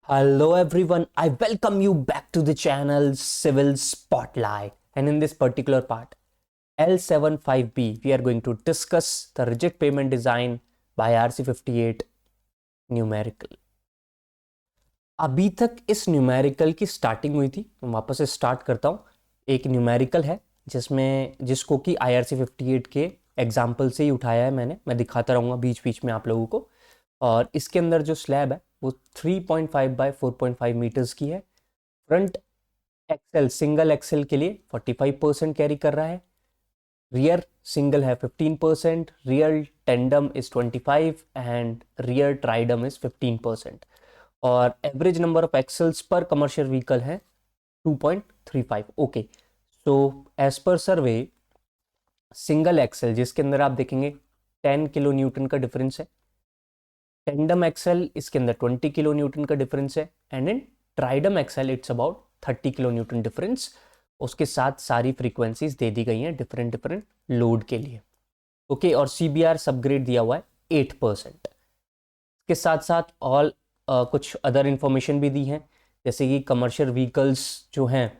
Hello everyone, I welcome you back to the channel Civil Spotlight, and in this particular part L75B we are going to discuss the rigid pavement design by RC58 numerical. अभी तक इस numerical की starting हुई थी, मैं वापस से start करता हूँ। एक न्यूमेरिकल है जिसको कि IRC58 के एग्जाम्पल से ही उठाया है मैं दिखाता रहूँगा बीच बीच में आप लोगों को। और इसके अंदर जो स्लैब है वो 3.5 बाय 4.5 मीटर्स की है। फ्रंट एक्सेल सिंगल एक्सेल के लिए 45% कैरी कर रहा है, रियर सिंगल है 15%, rear tandem is 25 and rear tridem is 15%। और एवरेज नंबर ऑफ एक्सेल्स पर कमर्शियल व्हीकल है 2.35। ओके, सो एज पर सर्वे सिंगल एक्सेल जिसके अंदर आप देखेंगे 10 किलो न्यूटन का डिफरेंस है, टेंडम एक्सेल इसके अंदर 20 किलो न्यूटन का डिफरेंस है, and in tridem axle it's about 30 kilo newton difference. उसके साथ सारी फ्रीक्वेंसीज दे दी गई हैं डिफरेंट डिफरेंट लोड के लिए। ओके, और CBR सबग्रेड दिया हुआ है 8%। इसके साथ साथ कुछ अदर इंफॉर्मेशन भी दी है, जैसे कि कमर्शियल व्हीकल्स जो हैं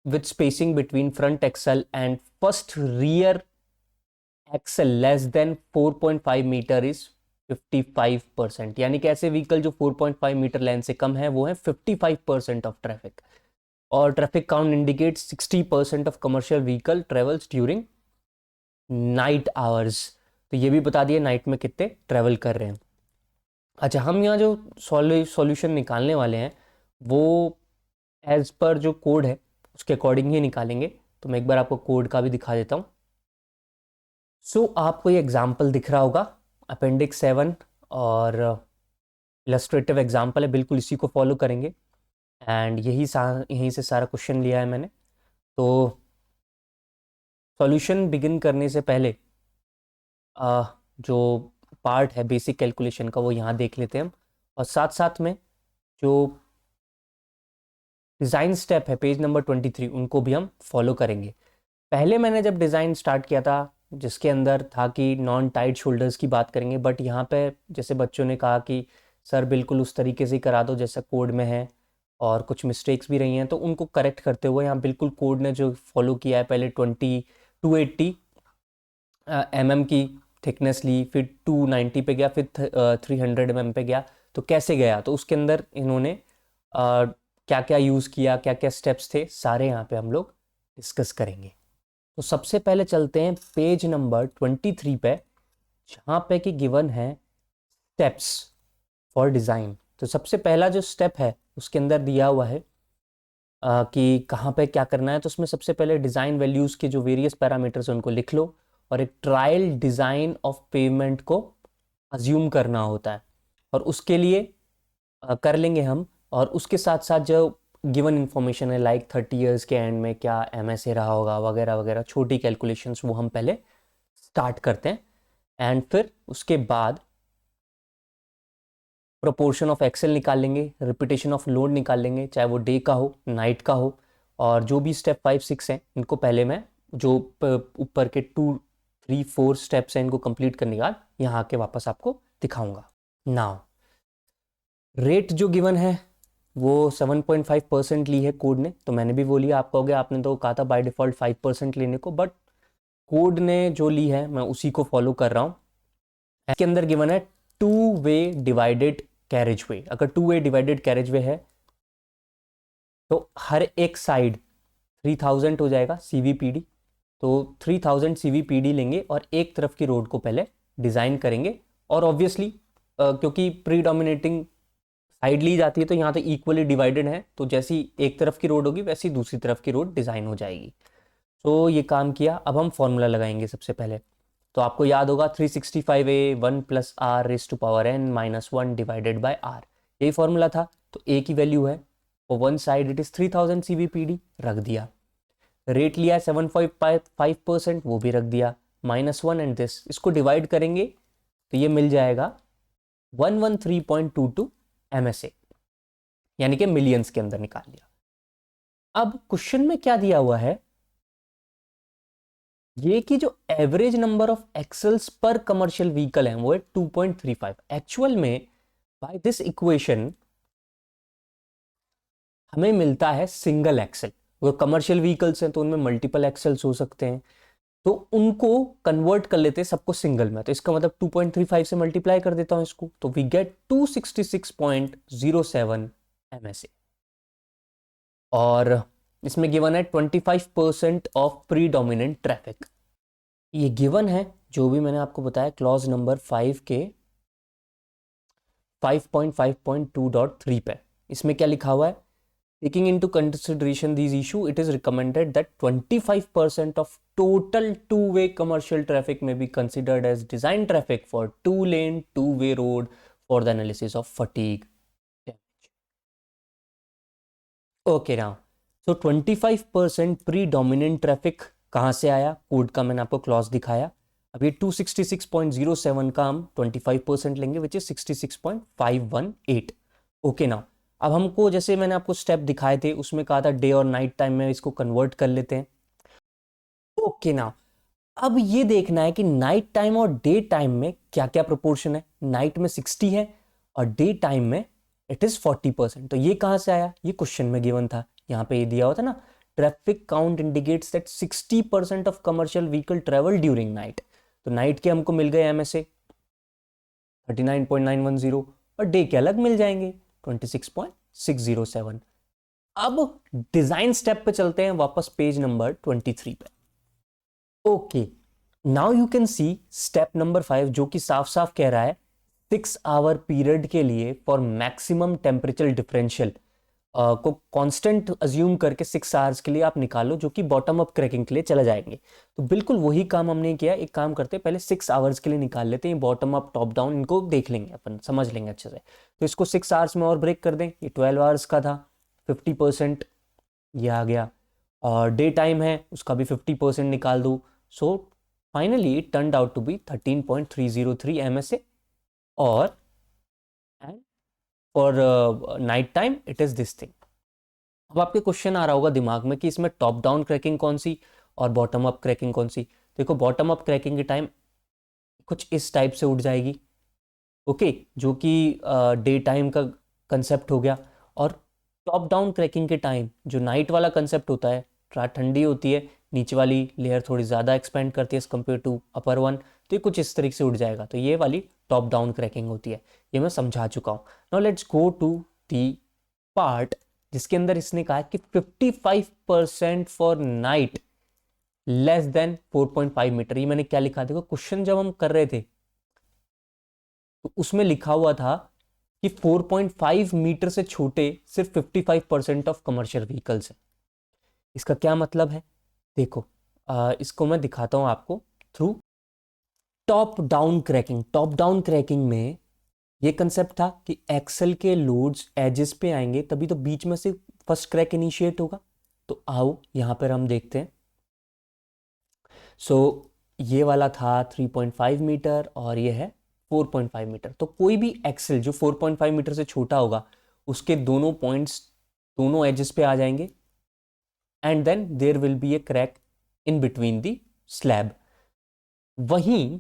with spacing between front axle and first rear axle less than 4.5 metre is 55%। यानी कि ऐसे व्हीकल जो 4.5 मीटर लेंथ से कम है वो है 55% ऑफ ट्रैफिक। और traffic count indicate 60% of commercial vehicle travels during night hours. तो ये भी बता दिए नाइट में कितने ट्रेवल कर रहे हैं। अच्छा, हम यहाँ जो सॉल्यूशन निकालने वाले हैं वो एज पर जो कोड है उसके अकॉर्डिंग ही निकालेंगे। तो मैं एक बार आपको कोड का भी दिखा देता हूँ। आपको ये एग्जाम्पल दिख रहा होगा अपेंडिक्स 7, और इलस्ट्रेटिव एग्जाम्पल है, बिल्कुल इसी को फॉलो करेंगे। एंड यहीं से सारा क्वेश्चन लिया है मैंने। तो सॉल्यूशन बिगिन करने से पहले जो पार्ट है बेसिक कैलकुलेशन का वो यहाँ देख लेते हैं हम, और साथ साथ में जो डिज़ाइन स्टेप है पेज नंबर 23 उनको भी हम फॉलो करेंगे। पहले मैंने जब डिज़ाइन स्टार्ट किया था जिसके अंदर था कि नॉन टाइट शोल्डर्स की बात करेंगे, बट यहाँ पे जैसे बच्चों ने कहा कि सर बिल्कुल उस तरीके से ही करा दो जैसा कोड में है, और कुछ मिस्टेक्स भी रही हैं तो उनको करेक्ट करते हुए यहाँ बिल्कुल कोड ने जो फॉलो किया है, पहले 280 mm की थिकनेस ली, फिर 290 पे गया, फिर 300 mm पे गया। तो कैसे गया, तो उसके अंदर इन्होंने क्या क्या यूज़ किया, क्या क्या स्टेप्स थे, सारे यहाँ पे हम लोग डिस्कस करेंगे। तो सबसे पहले चलते हैं पेज नंबर 23 पे, जहाँ पे कि गिवन है स्टेप्स फॉर डिज़ाइन। तो सबसे पहला जो स्टेप है उसके अंदर दिया हुआ है कि कहाँ पे क्या करना है। तो उसमें सबसे पहले डिज़ाइन वैल्यूज़ के जो वेरियस पैरामीटर्स हैं उनको लिख लो, और एक ट्रायल डिज़ाइन ऑफ पेमेंट को अज्यूम करना होता है, और उसके लिए कर लेंगे हम। और उसके साथ साथ जो गिवन इंफॉर्मेशन है लाइक 30 ईयर्स के एंड में क्या MSA रहा होगा वगैरह वगैरह, छोटी कैलकुलेशंस वो हम पहले स्टार्ट करते हैं। एंड फिर उसके बाद प्रोपोर्शन ऑफ एक्सेल निकाल लेंगे, रिपीटेशन ऑफ लोड निकाल लेंगे, चाहे वो डे का हो नाइट का हो। और जो भी स्टेप 5 6 हैं इनको पहले मैं जो ऊपर के 2 3 4 स्टेप्स हैं इनको कंप्लीट करने के बाद यहाँ आके वापस आपको दिखाऊंगा। नाउ रेट जो गिवन है वो 7.5% ली है कोड ने, तो मैंने भी वो लिया। आप कहोगे आपने तो कहा था बाय डिफ़ॉल्ट 5% लेने को, बट कोड ने जो ली है मैं उसी को फॉलो कर रहा हूँ। इसके अंदर गिवन है 2 वे डिवाइडेड कैरेज वे। अगर 2 वे डिवाइडेड कैरेज वे है तो हर एक साइड 3000 हो जाएगा CVPD। तो 3000 CVPD लेंगे और एक तरफ की रोड को पहले डिज़ाइन करेंगे। और ऑब्वियसली क्योंकि प्रीडोमिनेटिंग साइड ली जाती है तो यहाँ तो इक्वली डिवाइडेड है, तो जैसी एक तरफ की रोड होगी वैसी दूसरी तरफ की रोड डिज़ाइन हो जाएगी। तो ये काम किया। अब हम फॉर्मूला लगाएंगे सबसे पहले। तो आपको याद होगा 365A 1 + r⁻n - 1 divided by r, यही फॉर्मूला था। तो a की वैल्यू है और one side it is 3000 CVPD रख दिया। रेट लिया 7.5%, वो भी रख दिया, -1 एंड दिस, इसको डिवाइड करेंगे तो ये मिल जाएगा 113.22 MSA, यानी कि मिलियंस के अंदर निकाल लिया। अब क्वेश्चन में क्या दिया हुआ है, ये कि जो एवरेज नंबर ऑफ एक्सेल्स पर कमर्शियल व्हीकल है वो है 2.35। एक्चुअल में बाय दिस इक्वेशन हमें मिलता है सिंगल एक्सेल। वो कमर्शियल व्हीकल्स हैं तो उनमें मल्टीपल एक्सेल्स हो सकते हैं, तो उनको कन्वर्ट कर लेते हैं सबको सिंगल में। तो इसका मतलब 2.35 से मल्टीप्लाई कर देता हूं इसको, तो वी गेट 266.07 MSA। और इसमें गिवन है 25% ऑफ प्रीडोमिनेंट ट्रैफिक। ये गिवन है जो भी मैंने आपको बताया क्लॉज नंबर 5 के 5.5.2.3 पे। इसमें क्या लिखा हुआ है? Taking into consideration these issue, it is recommended that 25% of total two-way commercial traffic may be considered as design traffic for two-lane, two-way road for the analysis of fatigue damage. Okay, now, so 25% predominant traffic कहाँ से आया? Code का मैंने आपको clause दिखाया। अब ये 266.07 का हम 25% लेंगे, विच इज 66.518। ओके नाउ, अब हमको जैसे मैंने आपको स्टेप दिखाए थे उसमें कहा था डे और नाइट टाइम में इसको कन्वर्ट कर लेते हैं। ओके नाउ, अब ये देखना है कि नाइट टाइम और डे टाइम में क्या क्या प्रोपोर्शन है। नाइट में 60 है और डे टाइम में इट इज 40%। तो ये कहां से आया? ये क्वेश्चन में गिवन था, यहाँ पे ये दिया हुआ था ना, traffic count indicates that 60% of commercial vehicle travel during night. तो नाइट के हमको मिल गए MSA 39.910 और डे के अलग मिल जाएंगे 26.607। अब डिजाइन स्टेप पे चलते हैं वापस पेज नंबर 23 पे। Okay, now you can see step number 5 जो कि साफ साफ कह रहा है 6 आवर पीरियड के लिए फॉर मैक्सिमम टेम्परेचर डिफरेंशियल को कांस्टेंट अज्यूम करके 6 आवर्स के लिए आप निकालो, जो कि बॉटम अप क्रैकिंग के लिए चला जाएंगे। तो बिल्कुल वही काम हमने किया। एक काम करते हैं, पहले 6 आवर्स के लिए निकाल लेते हैं, बॉटम अप टॉप डाउन इनको देख लेंगे, अपन समझ लेंगे अच्छे से। तो इसको 6 आवर्स में और ब्रेक कर दें। ये 12 आवर्स का था, 50% ये आ गया। और डे टाइम है उसका भी 50% निकाल दो। So finally it turned out to be 13.303 MSA और for night time it is this thing. अब आपके क्वेश्चन आ रहा होगा दिमाग में कि इसमें टॉप डाउन क्रैकिंग कौन सी और बॉटम अप क्रैकिंग कौन सी। देखो, बॉटम अप क्रैकिंग के टाइम कुछ इस टाइप से उठ जाएगी, ओके, जो कि डे टाइम का कंसेप्ट हो गया। और टॉप डाउन क्रैकिंग के टाइम जो नाइट वाला कंसेप्ट होता है, रात ठंडी होती है, नीचे वाली लेयर थोड़ी ज़्यादा एक्सपेंड करती है as compare to upper one, तो ये कुछ इस तरीके से उठ जाएगा। तो ये वाली टॉप डाउन क्रैकिंग होती है, ये मैं समझा चुका हूँ। Now let's go to the part जिसके अंदर इसने कहा कि 55% for night less than 4.5 metre. ये मैंने क्या लिखा? देखो, क्वेश्चन जब हम कर रहे थे तो उसमें लिखा हुआ था कि 4.5 मीटर से छोटे सिर्फ 55% ऑफ कमर्शियल व्हीकल्स हैं। इसका क्या मतलब है? देखो, इसको मैं दिखाता हूं आपको through top down cracking. Top down cracking में ये कंसेप्ट था कि एक्सेल के लोड्स एजेस पे आएंगे तभी तो बीच में से फर्स्ट क्रैक इनिशिएट होगा। तो आओ यहां पर हम देखते हैं। सो ये वाला था 3.5 मीटर और ये है 4.5 मीटर। तो कोई भी एक्सेल जो 4.5 मीटर से छोटा होगा उसके दोनों पॉइंट्स दोनों एजेस पे आ जाएंगे and then there will be a crack in between the slab. वहीं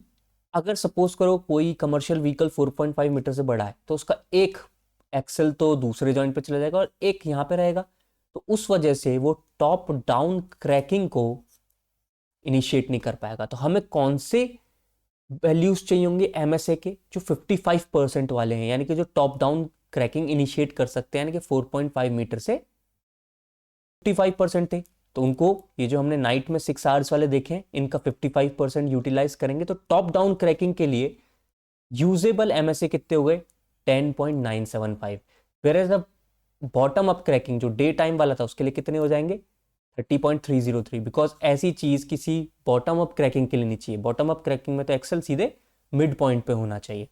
अगर सपोज करो कोई कमर्शियल व्हीकल 4.5 मीटर से बड़ा है तो उसका एक एक्सेल तो दूसरे जॉइंट पे चला जाएगा और एक यहाँ पे रहेगा। तो उस वजह से वो टॉप डाउन क्रैकिंग को इनिशिएट नहीं कर पाएगा। तो हमें कौन से वैल्यूज चाहिए होंगे MSA के? जो 55% वाले हैं, यानी कि जो टॉप डाउन क्रैकिंग इनिशिएट कर सकते हैं, यानी कि 4.5 मीटर से 55% थे। तो उनको, ये जो हमने नाइट में 6 आवर्स वाले देखे हैं, इनका 55% यूटिलाइज करेंगे। तो टॉप डाउन क्रैकिंग के लिए यूजेबल MSA कितने हो गए? 10.975। Whereas the bottom up cracking जो डे टाइम वाला था उसके लिए कितने हो जाएंगे? 30.303। बिकॉज ऐसी चीज किसी बॉटम अप क्रैकिंग के लिए नहीं चाहिए। बॉटम अप क्रैकिंग में तो एक्सेल सीधे मिड पॉइंट पे होना चाहिए।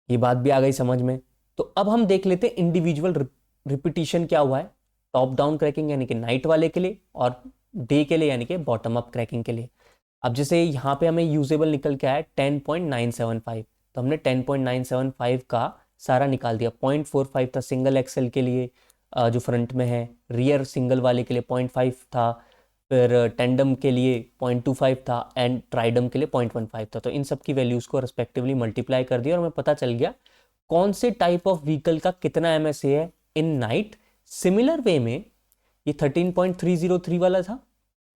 ये बात भी आ गई समझ में। तो अब हम देख लेते हैं इंडिविजुअल रिपीटिशन क्या हुआ है टॉप डाउन क्रैकिंग यानी कि नाइट वाले के लिए और डे के लिए यानी कि बॉटम अप क्रैकिंग के लिए। अब जैसे यहाँ पे हमें यूजेबल निकल के आया 10.975, तो हमने 10.975 का सारा निकाल दिया। 0.45 था सिंगल एक्सेल के लिए जो फ्रंट में है, रियर सिंगल वाले के लिए 0.5 था, फिर टेंडम के लिए 0.25 था एंड ट्राइडम के लिए 0.15 था। तो इन सब की वैल्यूज़ को रेस्पेक्टिवली मल्टीप्लाई कर दिया और हमें पता चल गया कौन से टाइप ऑफ व्हीकल का कितना MSA है इन नाइट। सिमिलर वे में ये 13.303 वाला था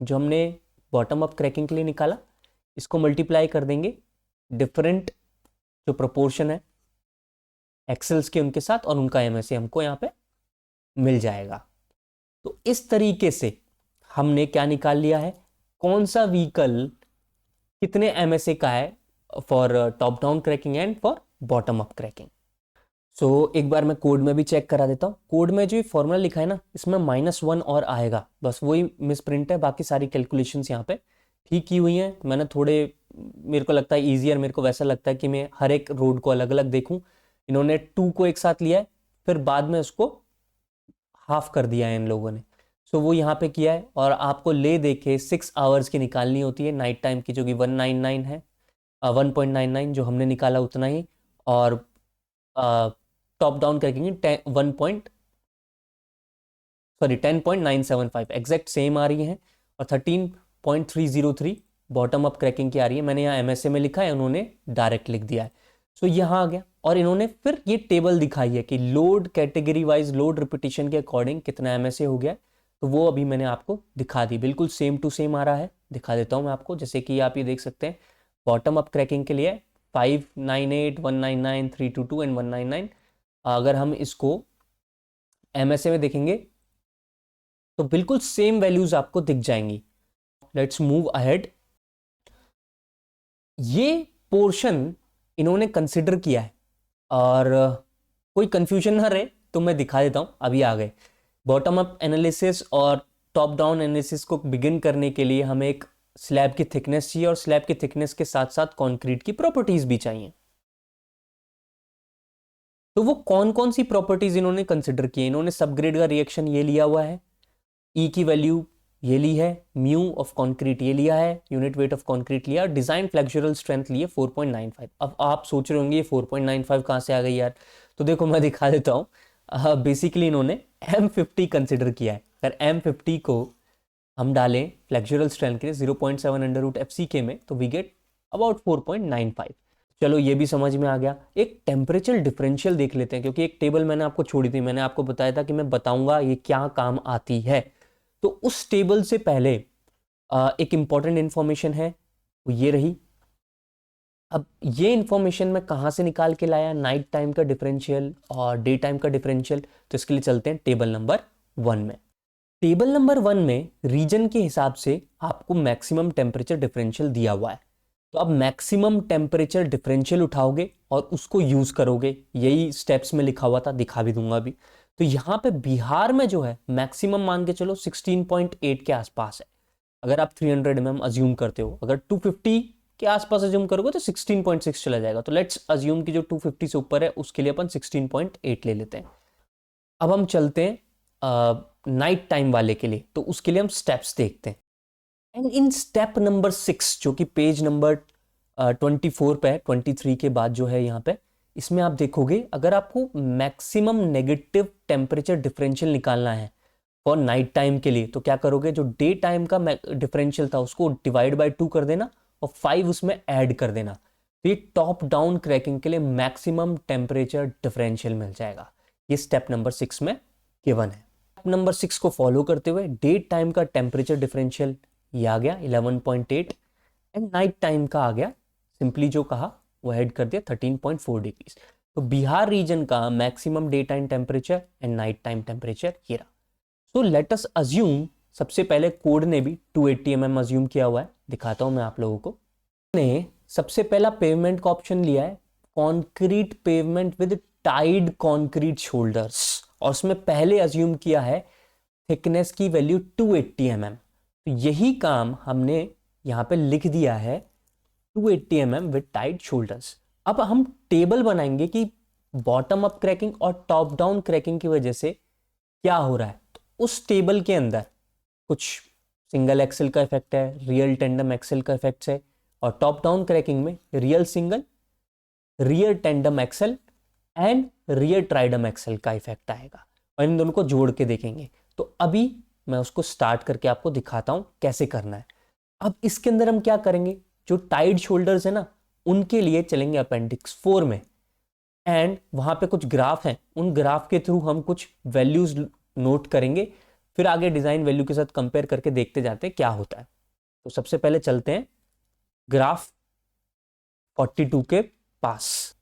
जो हमने बॉटम अप क्रैकिंग के लिए निकाला, इसको मल्टीप्लाई कर देंगे डिफरेंट जो प्रोपोर्शन है एक्सेल्स के उनके साथ और उनका MSA हमको यहाँ पे मिल जाएगा। तो इस तरीके से हमने क्या निकाल लिया है, कौन सा व्हीकल कितने MSA का है for top down cracking and for bottom up cracking. So एक बार मैं कोड में भी चेक करा देता हूँ। कोड में जो ये फॉर्मूला लिखा है ना, इसमें -1 और आएगा, बस वही मिस प्रिंट है, बाकी सारी कैलकुलेशंस यहाँ पे ठीक की हुई हैं। मैंने थोड़े, मेरे को लगता है ईजियर, मेरे को वैसा लगता है कि मैं हर एक रोड को अलग अलग देखूं। इन्होंने 2 को एक साथ लिया है, फिर बाद में उसको हाफ कर दिया है इन लोगों ने। सो वो यहाँ पे किया है और आपको ले देके 6 आवर्स की निकालनी होती है नाइट टाइम की, जो कि 199 है, 1.99 जो हमने निकाला उतना ही, और टॉप डाउन करेंगे 10.975 एग्जैक्ट सेम आ रही है, और 13.303 बॉटम अप क्रैकिंग की आ रही है। मैंने यहाँ MSA में लिखा है, उन्होंने डायरेक्ट लिख दिया है। सो यहाँ आ गया और इन्होंने फिर ये टेबल दिखाई है कि load category wise load repetition के अकॉर्डिंग कितना MSA हो गया। तो वो अभी मैंने आपको दिखा दी, बिल्कुल सेम टू सेम आ रहा है। दिखा देता हूँ मैं आपको, जैसे कि आप ये देख सकते हैं बॉटम अप क्रैकिंग के लिए 598, 199, 322 एंड 199। अगर हम इसको MSA में देखेंगे तो बिल्कुल सेम वैल्यूज आपको दिख जाएंगी। Let's move ahead. ये पोर्शन इन्होंने कंसिडर किया है और कोई कंफ्यूजन ना रहे तो मैं दिखा देता हूं। अभी आ गए बॉटम अप एनालिसिस और टॉप डाउन एनालिसिस को बिगिन करने के लिए हमें एक स्लैब की थिकनेस चाहिए और स्लैब की थिकनेस के साथ साथ कंक्रीट की प्रॉपर्टीज भी चाहिए। तो वो कौन कौन सी प्रॉपर्टीज इन्होंने कंसिडर की है, इन्होंने सबग्रेड का रिएक्शन ये लिया हुआ है, ई की वैल्यू ये ली है, म्यू ऑफ कंक्रीट ये लिया है, यूनिट वेट ऑफ कंक्रीट लिया, डिजाइन फ्लेक्सुरल स्ट्रेंथ लिए 4.95। अब आप सोच रहे होंगे ये 4.95 कहाँ से आ गई यार, तो देखो मैं दिखा देता हूँ। बेसिकली इन्होंने M50 कंसिडर किया है। अगर M50 को हम डालें फ्लेक्सुरल स्ट्रेंथ के लिए 0.7 अंडर रूट FCK में, तो वी गेट अबाउट 4.95। चलो ये भी समझ में आ गया। एक टेम्परेचर डिफरेंशियल देख लेते हैं, क्योंकि एक टेबल मैंने आपको छोड़ी थी, मैंने आपको बताया था कि मैं बताऊंगा ये क्या काम आती है। तो उस टेबल से पहले एक इंपॉर्टेंट इंफॉर्मेशन है, वो ये रही। अब ये इंफॉर्मेशन मैं कहाँ से निकाल के लाया, नाइट टाइम का डिफरेंशियल और डे टाइम का डिफरेंशियल। तो इसके लिए चलते हैं टेबल नंबर 1 में। टेबल नंबर 1 में रीजन के हिसाब से आपको मैक्सिमम टेम्परेचर डिफरेंशियल दिया हुआ है। तो अब मैक्सिमम टेम्परेचर डिफरेंशियल उठाओगे और उसको यूज करोगे, यही स्टेप्स में लिखा हुआ था, दिखा भी दूंगा अभी। तो यहाँ पे बिहार में जो है मैक्सिमम मान के चलो 16.8 के आसपास है। अगर आप 300 mm अज्यूम करते हो, अगर 250 के आसपास अज्यूम करोगे तो 16.6 चला जाएगा। तो लेट्स अज्यूम कि जो 250 से ऊपर है उसके लिए अपन 16.8 ले लेते हैं। अब हम चलते हैं नाइट टाइम वाले के लिए, तो उसके लिए हम स्टेप्स देखते हैं। एंड इन स्टेप नंबर 6 जो कि पेज नंबर 24 पे है, 23 के बाद जो है यहाँ पे, इसमें आप देखोगे अगर आपको मैक्सिमम नेगेटिव टेम्परेचर डिफरेंशियल निकालना है फॉर नाइट टाइम के लिए, तो क्या करोगे, जो डे टाइम का डिफरेंशियल था उसको डिवाइड बाय 2 कर देना और 5 उसमें ऐड कर देना। तो ये टॉप डाउन क्रैकिंग के लिए मैक्सिमम टेम्परेचर डिफरेंशियल मिल जाएगा। ये स्टेप नंबर 6 में गिवन है। स्टेप नंबर 6 को फॉलो करते हुए डे टाइम का टेम्परेचर डिफरेंशियल ये आ गया 11.8 एंड नाइट टाइम का आ गया, सिंपली जो कहा वो ऐड कर दिया 13.4 डिग्रीज। तो बिहार रीजन का maximum day time temperature and night time temperature ये रहा। सो लेट अस अज्यूम, सबसे पहले कोड ने भी 280 mm अज्यूम किया हुआ है, दिखाता हूं मैं आप लोगों को। ने सबसे पहला पेवमेंट का ऑप्शन लिया है, concrete pavement with tied concrete shoulders, और उसमें पहले अज्यूम किया है थिकनेस की वैल्यू 280 mm। तो यही काम हमने यहां पे लिख दिया है 280 mm विद टाइट शोल्डर्स। अब हम टेबल बनाएंगे कि बॉटम अप क्रैकिंग और टॉप डाउन क्रैकिंग की वजह से क्या हो रहा है। तो उस टेबल के अंदर कुछ सिंगल एक्सेल का इफेक्ट है, रियल टेंडम एक्सेल का इफेक्ट है, और टॉप डाउन क्रैकिंग में real single, rear tandem axle and rear tridem axle का इफेक्ट आएगा, और इन दोनों को जोड़ के देखेंगे। तो अभी मैं उसको स्टार्ट करके आपको दिखाता हूँ कैसे करना है। अब इसके अंदर हम क्या करेंगे, जो टाइड शोल्डर्स है ना उनके लिए चलेंगे अपेंडिक्स 4 में, एंड वहां पे कुछ ग्राफ हैं, उन ग्राफ के थ्रू हम कुछ वैल्यूज नोट करेंगे, फिर आगे डिजाइन वैल्यू के साथ कंपेयर करके देखते जाते हैं क्या होता है। तो सबसे पहले चलते हैं ग्राफ 42 के पास।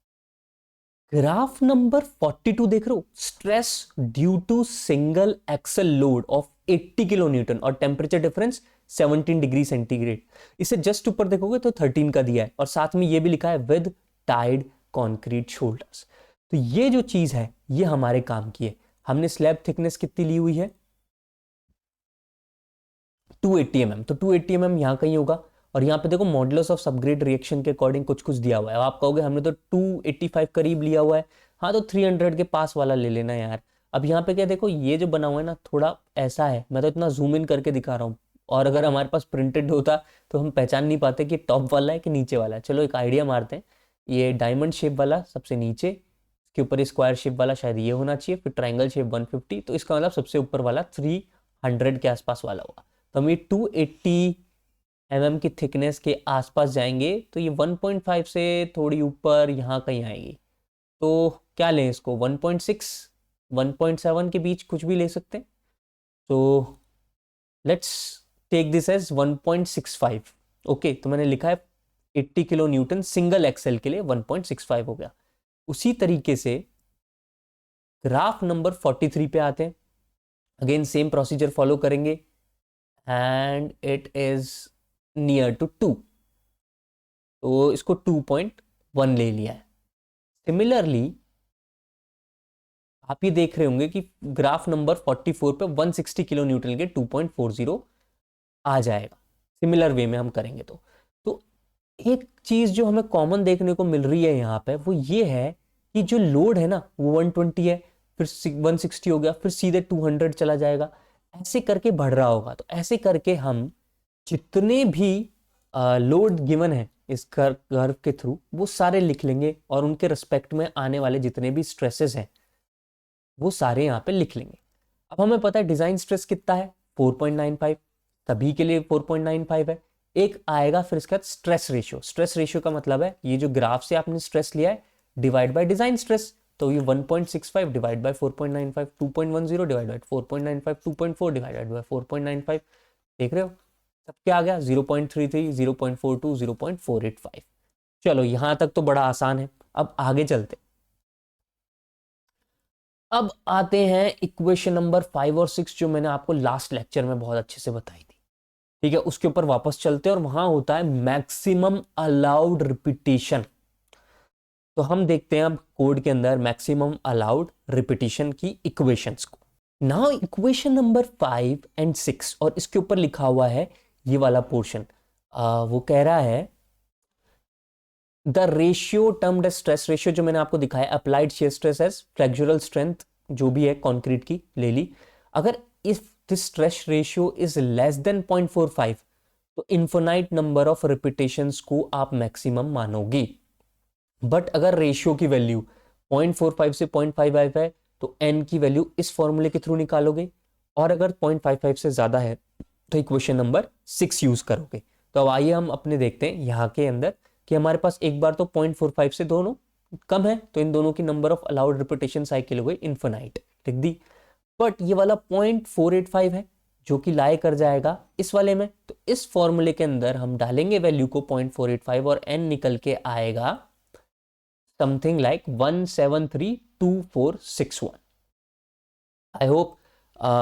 ग्राफ नंबर 42 देख रहे हो, stress due to single axle load of 80 kilo newton और टेम्परेचर डिफरेंस 17 डिग्री सेंटीग्रेड। इसे जस्ट ऊपर देखोगे तो 13 का दिया है, और साथ में ये भी लिखा है विद टाइड कॉन्क्रीट शोल्डर्स। तो ये जो चीज है ये हमारे काम की है। हमने स्लैब थिकनेस कितनी ली हुई है, 280 mm, तो 280 mm यहां कहीं होगा, और यहाँ पे देखो मॉडुलस ऑफ सबग्रेड रिएक्शन के अकॉर्डिंग कुछ कुछ दिया हुआ है। आप कहोगे हमने तो 285 करीब लिया हुआ है, हाँ तो 300 के पास वाला ले लेना यार। अब यहाँ पे क्या देखो, ये जो बना हुआ है ना थोड़ा ऐसा है, मैं तो इतना जूम इन करके दिखा रहा हूँ, और अगर हमारे पास प्रिंटेड होता तो हम पहचान नहीं पाते कि टॉप वाला है कि नीचे वाला है। चलो एक आइडिया मारते हैं, ये डायमंड शेप वाला सबसे नीचे, इसके ऊपर स्क्वायर शेप वाला शायद ये होना चाहिए, फिर ट्राइंगल शेप 150, तो इसका मतलब सबसे ऊपर वाला 300 के आसपास वाला होगा। तो हम ये 280 mm की थिकनेस के आसपास जाएंगे, तो ये 1.5 से थोड़ी ऊपर यहाँ कहीं आएगी। तो क्या लें इसको, 1.6 1.7 के बीच कुछ भी ले सकते हैं। तो let's take this as 1.65। Okay, तो मैंने लिखा है 80 किलो न्यूटन सिंगल एक्सेल के लिए 1.65 हो गया। उसी तरीके से ग्राफ नंबर 43 पे आते हैं, अगेन सेम प्रोसीजर फॉलो करेंगे, and it is near to 2, तो इसको 2.1 ले लिया है। सिमिलरली आप ये देख रहे होंगे कि ग्राफ नंबर 44 पे 160 किलो न्यूटन के 2.40 आ जाएगा। सिमिलर वे में हम करेंगे तो एक चीज जो हमें कॉमन देखने को मिल रही है यहाँ पे वो ये है कि जो लोड है ना वो 120 है, फिर 160 हो गया, फिर सीधे 200 चला जाएगा, ऐसे करके बढ़ रहा होगा। तो ऐसे करके हम जितने भी लोड गिवन है इस कर्व के थ्रू वो सारे लिख लेंगे, और उनके रिस्पेक्ट में आने वाले जितने भी स्ट्रेसेस हैं वो सारे यहाँ पे लिख लेंगे। अब हमें पता है डिजाइन स्ट्रेस कितना है, 4.95, सभी के लिए 4.95 है। एक आएगा फिर इसके बाद स्ट्रेस रेशियो। स्ट्रेस रेशियो का मतलब है ये जो ग्राफ से आपने स्ट्रेस लिया है डिवाइड बाय डिजाइन स्ट्रेस, तो ये 1.65 divide by 4.95, 2.10 divide by 4.95, 2.4 divided by 4.95, देख रहे हो सब क्या आ गया, 0.33, 0.42, 0.485। चलो यहां तक तो बड़ा आसान है। अब आगे चलते, अब आते हैं इक्वेशन नंबर 5 और 6 जो मैंने आपको लास्ट लेक्चर में बहुत अच्छे से बताई थी। ठीक है, उसके ऊपर वापस चलते हैं, और वहां होता है मैक्सिमम अलाउड रिपीटेशन। तो हम देखते हैं अब कोड के अंदर मैक्सिमम अलाउड रिपीटेशन की इक्वेशंस को। नाउ इक्वेशन नंबर 5 एंड 6, और इसके ऊपर लिखा हुआ है ये वाला पोर्शन, वो कह रहा है the ratio termed as stress ratio, जो मैंने आपको दिखाया applied shear stress as flexural strength जो भी है कंक्रीट की ले ली। अगर if this stress ratio is less than 0.45 तो इन्फिनाइट नंबर ऑफ रिपीटेशंस को आप मैक्सिमम मानोगे। बट अगर रेशियो की वैल्यू 0.45 से 0.55 है तो n की वैल्यू इस फॉर्मूले के थ्रू निकालोगे, और अगर 0.55 से ज्यादा है तो इक्वेशन नंबर 6 यूज करोगे। तो अब आइए हम अपने देखते हैं यहाँ के अंदर कि हमारे पास एक बार तो 0.45 से दोनों कम है, तो इन दोनों की number of allowed repetition cycle हो गई इन्फिनाइट, लिख दी। बट ये वाला 0.485 है जो कि लाई कर जाएगा इस वाले में, तो इस फॉर्मूले के अंदर हम डालेंगे वैल्यू को 0.485 और n निकल के आएगा समथिंग लाइक 1732461। आई होप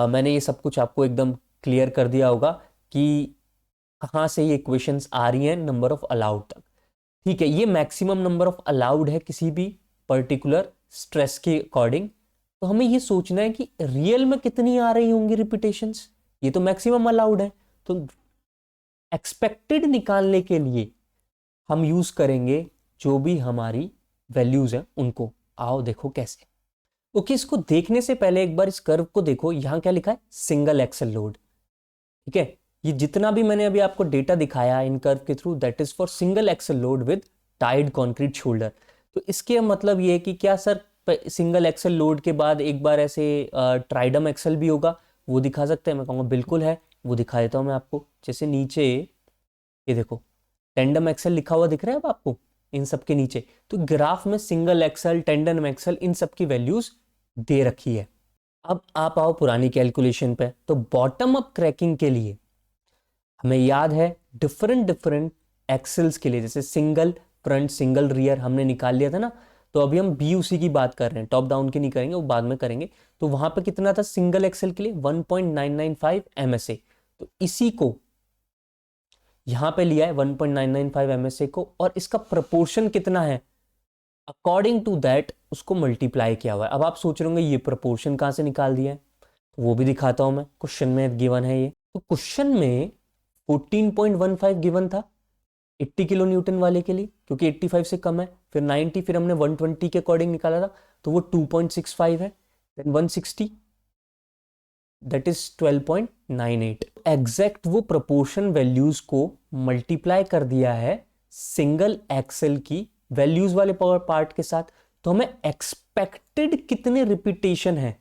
मैंने ये सब कुछ आपको एकदम क्लियर कर दिया होगा कि कहाँ से ये इक्वेशंस आ रही हैं नंबर ऑफ अलाउड तक। ठीक है, ये मैक्सिमम नंबर ऑफ अलाउड है किसी भी पर्टिकुलर स्ट्रेस के अकॉर्डिंग। तो हमें ये सोचना है कि रियल में कितनी आ रही होंगी रिपीटेशंस, ये तो मैक्सिमम अलाउड है। तो एक्सपेक्टेड निकालने के लिए हम यूज करेंगे जो भी हमारी वैल्यूज हैं उनको। आओ देखो कैसे। ओके, इसको देखने से पहले एक बार इस कर्व को देखो, यहां क्या लिखा है, सिंगल एक्सल लोड। ठीक है, ये जितना भी मैंने अभी आपको डेटा दिखाया इन कर्व के through that is for single axle load with tied concrete shoulder. तो इसके मतलब ये है कि क्या सर सिंगल एक्सल लोड के बाद एक बार ऐसे ट्राइडम एक्सल भी होगा, वो दिखा सकते हैं? मैं कहूँगा बिल्कुल है, वो दिखा देता हूँ मैं आपको। जैसे नीचे ये देखो टेंडम एक्सेल लिखा हुआ दिख रहा है अब आपको इन सब के नीचे, तो ग्राफ में सिंगल एक्सेल, टेंडम एक्सेल, इन सब की वैल्यूज दे रखी है। अब आप आओ पुरानी कैलकुलेशन पे, तो बॉटम अप क्रैकिंग के लिए हमें याद है डिफरेंट डिफरेंट एक्सेल्स के लिए, जैसे सिंगल फ्रंट, सिंगल रियर हमने निकाल लिया था ना। तो अभी हम BUC की बात कर रहे हैं, टॉप डाउन की नहीं करेंगे, वो बाद में करेंगे। तो वहां पे कितना था सिंगल एक्सेल के लिए? 1.995 MSA। तो इसी को यहां पे लिया है 1.995 MSA को, और इसका प्रपोर्शन कितना है अकॉर्डिंग टू दैट उसको मल्टीप्लाई किया हुआ है। अब आप सोच रहे होंगे ये प्रपोर्शन कहां से निकाल दिया है, तो वो भी दिखाता हूं मैं। क्वेश्चन में गिवन है ये, तो क्वेश्चन में 14.15 गिवन था 80 किलो न्यूटन वाले के लिए, क्योंकि 85 से कम है। फिर 90, फिर हमने 120 के अकॉर्डिंग निकाला था, तो वो 2.65 है। Then 160, that is 12.98। एग्जैक्ट वो प्रोपोर्शन वैल्यूज को मल्टीप्लाई कर दिया है सिंगल एक्सेल की वैल्यूज वाले पावर पार्ट के साथ। तो हमें एक्सपेक्टेड कितने रिपीटेशन है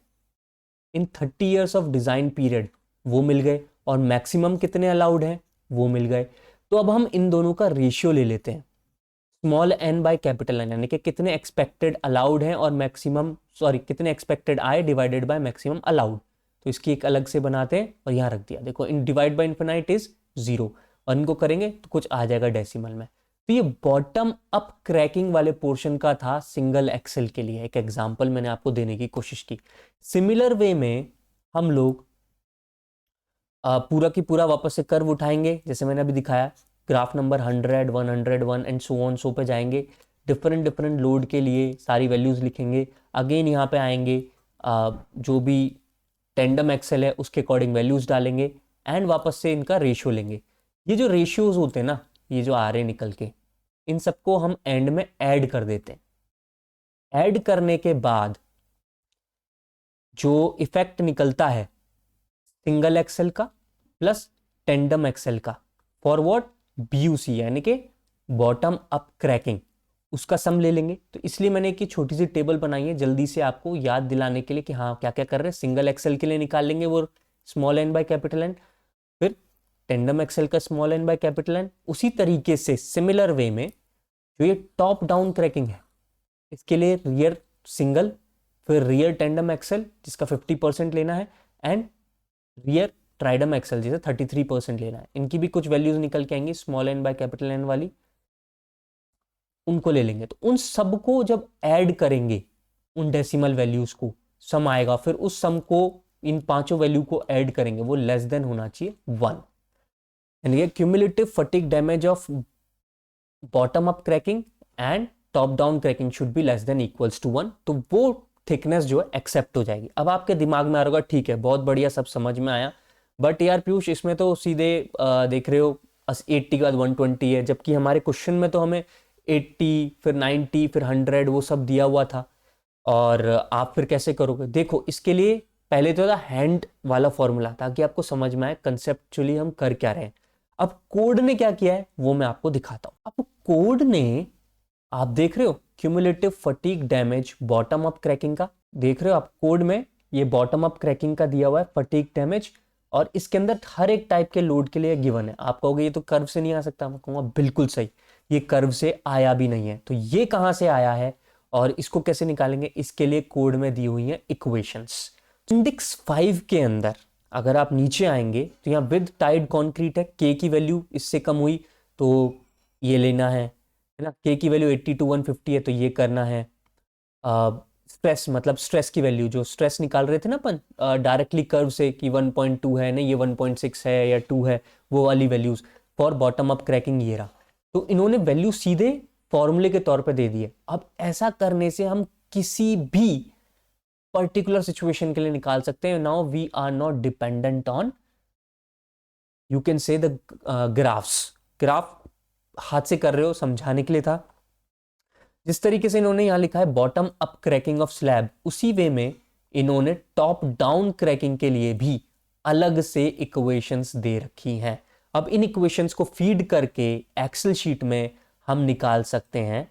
in 30 years of design period वो मिल गए, और मैक्सिमम कितने अलाउड है वो मिल गए। तो अब हम इन दोनों का रेशियो ले लेते हैं, small n by capital N, यानी कि कितने एक्सपेक्टेड अलाउड हैं और मैक्सिमम, सॉरी कितने एक्सपेक्टेड आए डिवाइडेड बाय मैक्सिमम अलाउड। तो इसकी एक अलग से बनाते हैं और यहां रख दिया। देखो इन डिवाइड बाय इनफिनाइट इज 0, और इनको करेंगे तो कुछ आ जाएगा डेसिमल में। तो ये बॉटम अप क्रैकिंग वाले पोर्शन का था सिंगल एक्सेल के लिए, एक एग्जांपल मैंने आपको देने की कोशिश की। सिमिलर वे में हम लोग पूरा की पूरा वापस से कर्व उठाएंगे, जैसे मैंने अभी दिखाया, graph number 100, 101 and so on so पे जाएंगे। डिफरेंट डिफरेंट लोड के लिए सारी वैल्यूज लिखेंगे। अगेन यहाँ पे आएंगे, जो भी टेंडम एक्सेल है उसके अकॉर्डिंग वैल्यूज डालेंगे, एंड वापस से इनका रेशियो लेंगे। ये जो रेशियोज होते हैं ना, ये जो आ रहे निकल के, इन सबको हम एंड में ऐड कर देते हैं। ऐड करने के बाद जो इफेक्ट निकलता है सिंगल एक्सेल का प्लस टेंडम एक्सेल का, फॉर व्हाट? BUC, यानी कि बॉटम अप क्रैकिंग, उसका सम ले लेंगे। तो इसलिए मैंने एक छोटी सी टेबल बनाई है जल्दी से आपको याद दिलाने के लिए कि हाँ क्या क्या कर रहे हैं। सिंगल एक्सेल के लिए निकाल लेंगे वो small n by capital N, फिर टेंडम एक्सेल का small n by capital N। उसी तरीके से सिमिलर वे में जो ये टॉप डाउन क्रैकिंग है, इसके लिए रियर सिंगल, फिर रियर टेंडम एक्सेल जिसका 50% लेना है, एंड रियर ट्राइडम एक्सेल जिसे 33% लेना है। इनकी भी कुछ वैल्यूज निकल के आएंगी small n by capital N वाली, उनको ले लेंगे। तो उन सबको जब ऐड करेंगे, उन डेसिमल वैल्यूज को सम आएगा, फिर उस सम को इन पांचों वैल्यू को ऐड करेंगे, वो लेस देन होना चाहिए 1। यानी cumulative fatigue damage of bottom up cracking and top down cracking should be less than equals to 1। तो वो थिकनेस जो है एक्सेप्ट हो जाएगी। अब आपके दिमाग में आ रहा होगा ठीक है बहुत बढ़िया सब समझ में आया, बट यार पीयूष इसमें तो सीधे देख रहे हो 80 के बाद 120 है, जबकि हमारे क्वेश्चन में तो हमें 80 फिर 90 फिर 100 वो सब दिया हुआ था, और आप फिर कैसे करोगे? देखो इसके लिए पहले तो था हैंड वाला फॉर्मूला, ताकि आपको समझ में आए कंसेप्चुअली हम कर क्या रहे हैं। अब कोड ने क्या किया है वो मैं आपको दिखाता हूं। अब कोड ने, आप देख रहे हो cumulative fatigue damage bottom up cracking का, देख रहे हो आप कोड में ये बॉटम अप क्रैकिंग का दिया हुआ है फटीग डैमेज, और इसके अंदर हर एक टाइप के लोड के लिए गिवन है। आप कहोगे ये तो कर्व से नहीं आ सकता, मैं कहूंगा बिल्कुल सही, ये कर्व से आया भी नहीं है। तो ये कहां से आया है और इसको कैसे निकालेंगे, इसके लिए कोड में दी हुई है इक्वेशंस। इंडेक्स 5 के अंदर अगर आप नीचे आएंगे तो यहाँ विद टाइड कॉन्क्रीट है, के की वैल्यू इससे कम हुई तो ये लेना है ना, के की वैल्यू 80 to 150 है तो ये करना है। स्ट्रेस मतलब स्ट्रेस की वैल्यू, जो स्ट्रेस निकाल रहे थे ना अपन डायरेक्टली कर्व से कि 1.2 है नहीं, ये 1.6 है या 2 है, वो वाली values for bottom up cracking ये रहा। तो इन्होंने वैल्यू सीधे फॉर्मूले के तौर पे दे दी है। अब ऐसा करने से हम किसी भी पर्टिकुलर सिचुएशन के लिए निकाल सकते हैं। Now we are not dependent on, you can say the graphs. Graph हाथ से कर रहे हो समझाने के लिए था। जिस तरीके से इन्होंने यहां लिखा है bottom up cracking of slab, उसी वे में इन्होंने टॉप डाउन क्रैकिंग के लिए भी अलग से इक्वेशंस दे रखी हैं। अब इन इक्वेशंस को फीड करके एक्सेल शीट में हम निकाल सकते हैं।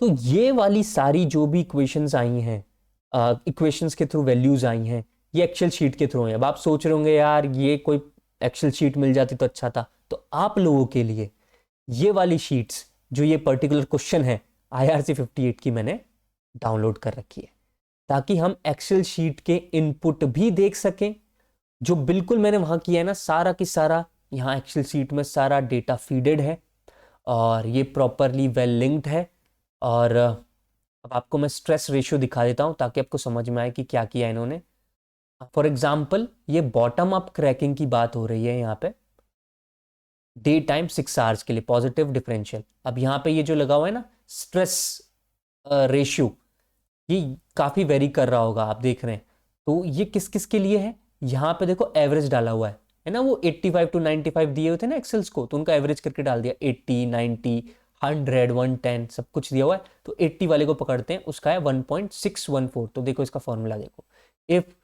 तो ये वाली सारी जो भी इक्वेशंस आई हैं, इक्वेशंस के थ्रू वैल्यूज आई हैं, ये एक्सेल शीट के थ्रू है। अब आप सोच रहे होंगे यार ये कोई एक्सेल शीट मिल जाती तो अच्छा था। तो आप लोगों के लिए ये वाली शीट्स जो ये पर्टिकुलर क्वेश्चन है IRC58 की मैंने डाउनलोड कर रखी है, ताकि हम एक्सेल शीट के इनपुट भी देख सकें। जो बिल्कुल मैंने वहां किया है ना, सारा की सारा यहाँ एक्सेल शीट में सारा डेटा फीडेड है और ये प्रॉपरली वेल लिंक्ड है। और अब आपको मैं स्ट्रेस रेशियो दिखा देता हूँ ताकि आपको समझ में आए कि क्या किया इन्होंने। फॉर एग्जाम्पल ये बॉटम अप क्रैकिंग की बात हो रही है यहाँ पे, डे टाइम 6 आवर्स के लिए पॉजिटिव डिफरेंशियल। अब यहाँ पे ये जो लगा हुआ है ना स्ट्रेस रेशियो, ये काफ़ी वेरी कर रहा होगा, आप देख रहे हैं। तो ये किस किस के लिए है, यहाँ पे देखो एवरेज डाला हुआ है ना, वो 85 to 95 दिए हुए थे ना एक्सेल्स को, तो उनका एवरेज करके डाल दिया 80 90 100 110 सब कुछ दिया हुआ है। तो 80 वाले को पकड़ते हैं, उसका है 1.614। तो देखो इसका फॉर्मूला देखो, इफ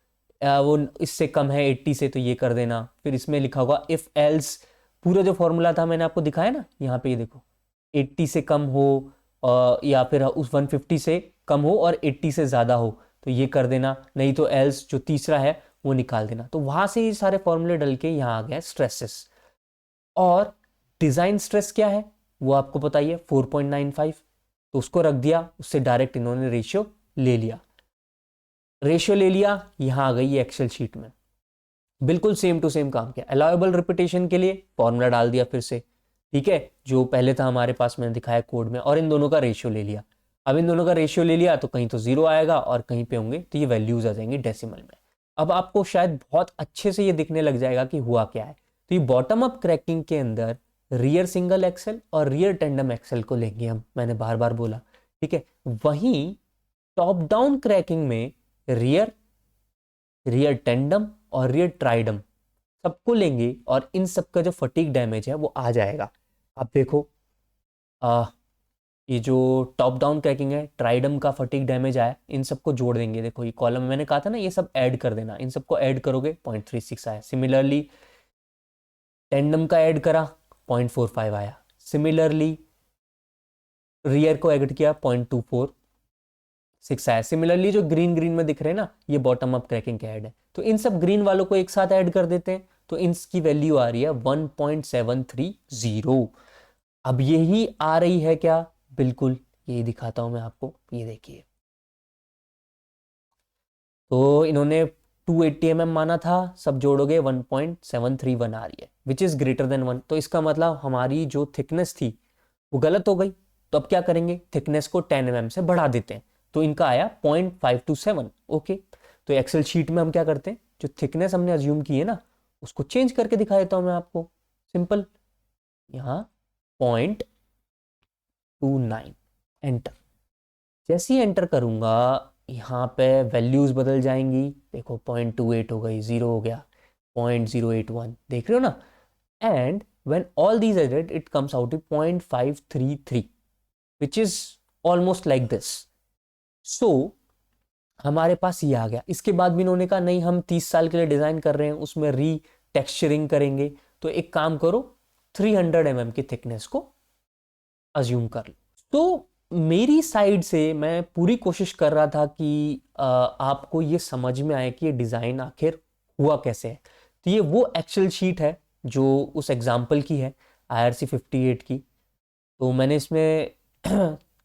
वो इससे कम है 80 से तो ये कर देना। फिर इसमें लिखा होगा इफ एल्स, पूरा जो फॉर्मूला था मैंने आपको दिखाया ना, यहाँ पे ये देखो 80 से कम हो या फिर उस 150 से कम हो और 80 से ज़्यादा हो तो ये कर देना, नहीं तो एल्स जो तीसरा है वो निकाल देना। तो वहाँ से ये सारे फॉर्मूले डल के यहाँ आ गए स्ट्रेसेस। और डिज़ाइन स्ट्रेस क्या है वो आपको पता ही है 4.95, तो उसको रख दिया, उससे डायरेक्ट इन्होंने रेशियो ले लिया। रेशियो ले लिया, यहाँ आ गई एक्सेल शीट में, बिल्कुल सेम टू सेम काम किया। अलाउएबल रिपीटेशन के लिए फॉर्मूला डाल दिया फिर से, ठीक है, जो पहले था हमारे पास मैंने दिखाया कोड में, और इन दोनों का रेशियो ले लिया। अब इन दोनों का रेशियो ले लिया तो कहीं तो जीरो आएगा और कहीं पे होंगे तो ये वैल्यूज आ जाएंगी डेसिमल में। अब आपको शायद बहुत अच्छे से ये दिखने लग जाएगा कि हुआ क्या है। तो ये बॉटम अप क्रैकिंग के अंदर रियर सिंगल एक्सेल और रियर टेंडम एक्सेल को लेंगे हम, मैंने बार बार बोला, ठीक है। वहीं टॉप डाउन क्रैकिंग में रियर, रियर टेंडम और रियर ट्राइडम सबको लेंगे और इन सबका जो फटीग डैमेज है वो आ जाएगा। अब देखो ये जो टॉप डाउन क्रैकिंग है, ट्राइडम का फटीग डैमेज आया, इन सबको जोड़ देंगे। देखो ये कॉलम मैंने कहा था ना, ये सब ऐड कर देना, इन सबको ऐड करोगे 0.36 आया। सिमिलरली टेंडम का ऐड करा 0.45 आया। सिमिलरली रियर को ऐड किया 0.246 आया। सिमिलरली जो ग्रीन ग्रीन में दिख रहे हैं ना, ये बॉटम अप क्रैकिंग के ऐड है। तो इन सब ग्रीन वालों को एक साथ ऐड कर देते हैं, तो इनकी वैल्यू आ रही है 1.730। अब यही आ रही है क्या, बिल्कुल यही दिखाता हूं मैं आपको, ये देखिए। तो इन्होंने 280 mm माना था, सब जोड़ोगे 1.731 आ रही है, विच इज ग्रेटर देन 1। तो इसका मतलब हमारी जो थिकनेस थी वो गलत हो गई। तो अब क्या करेंगे, थिकनेस को 10 mm से बढ़ा देते हैं, तो इनका आया 0.527। ओके, तो एक्सेल शीट में हम क्या करते हैं, जो थिकनेस हमने अज्यूम की है ना उसको चेंज करके दिखा देता हूं मैं आपको, सिंपल। यहाँ 0.29 एंटर, जैसे ही एंटर करूंगा यहाँ पे वैल्यूज बदल जाएंगी। देखो 0.28 हो गई, 0 हो गया, 0.081, देख रहे हो ना। And when all these added it comes out to 0.533 which is almost like this। so हमारे पास ये आ गया। इसके बाद भी इन्होंने कहा नहीं हम 30 साल के लिए डिजाइन कर रहे हैं, उसमें री टेक्सचरिंग करेंगे, तो एक काम करो 300 mm की थिकनेस को अज्यूम कर लो। तो मेरी साइड से मैं पूरी कोशिश कर रहा था कि आपको ये समझ में आए कि ये डिज़ाइन आखिर हुआ कैसे है। तो ये वो एक्सेल शीट है जो उस एग्जाम्पल की है, IRC58 की। तो मैंने इसमें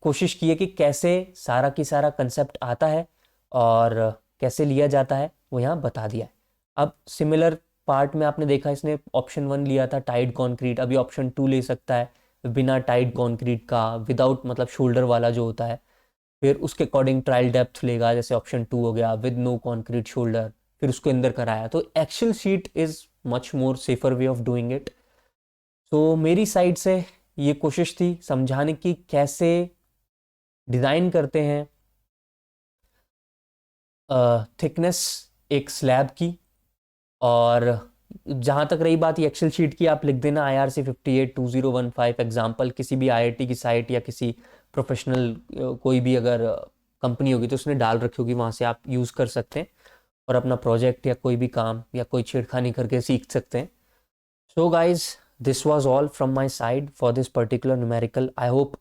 कोशिश की है कि कैसे सारा की सारा कंसेप्ट आता है और कैसे लिया जाता है वो यहाँ बता दिया है। अब सिमिलर पार्ट में आपने देखा इसने ऑप्शन 1 लिया था टाइड कॉन्क्रीट, अभी ऑप्शन 2 ले सकता है बिना टाइड कॉन्क्रीट का, विदाउट मतलब शोल्डर वाला जो होता है। फिर उसके अकॉर्डिंग ट्रायल डेप्थ लेगा, जैसे ऑप्शन 2 हो गया विद नो कॉन्क्रीट शोल्डर, फिर उसको अंदर कराया। तो excel sheet is much more safer way of doing it. तो मेरी साइड से ये कोशिश थी समझाने की कैसे डिज़ाइन करते हैं थिकनेस एक स्लैब की। और जहाँ तक रही बात ये एक्सेल शीट की, आप लिख देना IRC58 2015 एग्जाम्पल, किसी भी IIT की साइट या किसी प्रोफेशनल कोई भी अगर कंपनी होगी तो उसने डाल रखी होगी, वहाँ से आप यूज़ कर सकते हैं और अपना प्रोजेक्ट या कोई भी काम या कोई छेड़खानी करके सीख सकते हैं। So guys this was all from my side for this particular numerical. I hope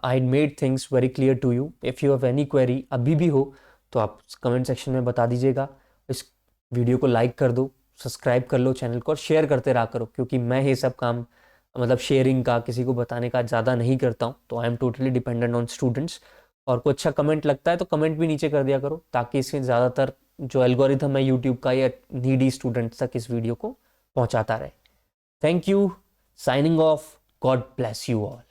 I made things very clear to you. If you have any query अभी भी हो तो आप कमेंट सेक्शन में बता दीजिएगा। इस वीडियो को लाइक कर दो, सब्सक्राइब कर लो चैनल को और शेयर करते रहा करो, क्योंकि मैं ये सब काम मतलब शेयरिंग का, किसी को बताने का ज़्यादा नहीं करता हूँ। तो I am totally dependent on students. और कोई अच्छा कमेंट लगता है तो कमेंट भी नीचे कर दिया करो, ताकि इससे ज़्यादातर जो एल्गोरिथम है यूट्यूब का, या नीडी स्टूडेंट्स तक इस वीडियो को पहुंचाता रहे। Thank you, signing off, God bless you all.